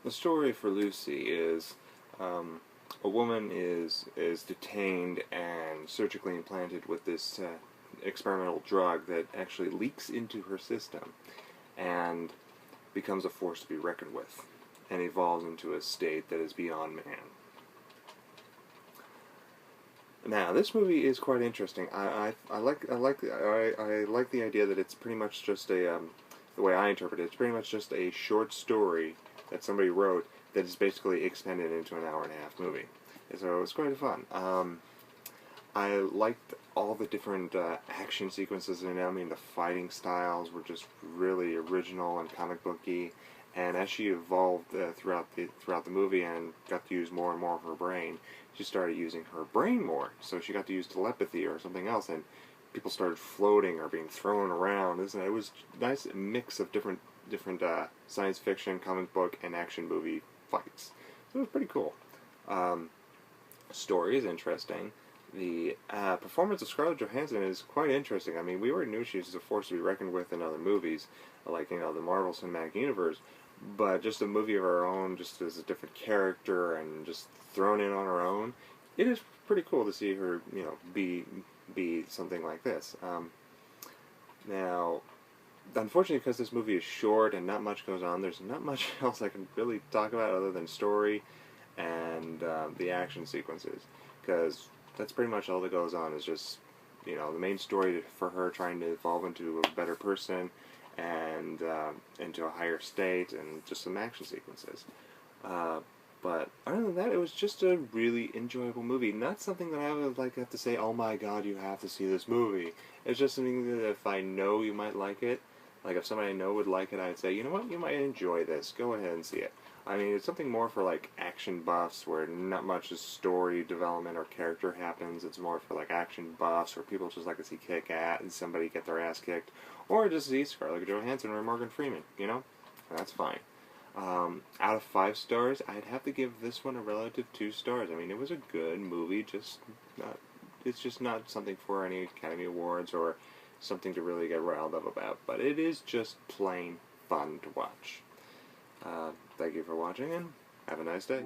The story for Lucy is a woman is detained and surgically implanted with this experimental drug that actually leaks into her system and becomes a force to be reckoned with and evolves into a state that is beyond man. Now, this movie is quite interesting. I like the idea that it's pretty much just a the way I interpret it, it's pretty much just a short story that somebody wrote that is basically expanded into an hour and a half movie. So it was quite fun. I liked all the different action sequences in it. I mean, the fighting styles were just really original and comic booky. And as she evolved throughout the movie and got to use more and more of her brain, she started using her brain more. So she got to use telepathy or something else, and people started floating or being thrown around. It was a nice mix of different science fiction, comic book, and action movie fights. So it was pretty cool. Story is interesting. The performance of Scarlett Johansson is quite interesting. I mean, we already knew she was a force to be reckoned with in other movies, like, the Marvel Cinematic Universe, but just a movie of her own, just as a different character and just thrown in on her own, it is pretty cool to see her, be something like this. Now, unfortunately, because this movie is short and not much goes on, there's not much else I can really talk about other than story and the action sequences, because that's pretty much all that goes on, is just, the main story for her trying to evolve into a better person and into a higher state, and just some action sequences. But other than that, it was just a really enjoyable movie. Not something that I would have to say, oh my god, you have to see this movie. It's just something that if I know you might like it, like if somebody I know would like it, I'd say, you know what, you might enjoy this. Go ahead and see it. I mean, it's something more for action buffs where not much story development or character happens. It's more for action buffs or people just like to see and somebody get their ass kicked, or just see Scarlett Johansson or Morgan Freeman. That's fine. Out of 5 stars, I'd have to give this one a relative 2 stars. I mean, it was a good movie. It's just not something for any Academy Awards or something to really get riled up about. But it is just plain fun to watch. Thank you for watching, and have a nice day.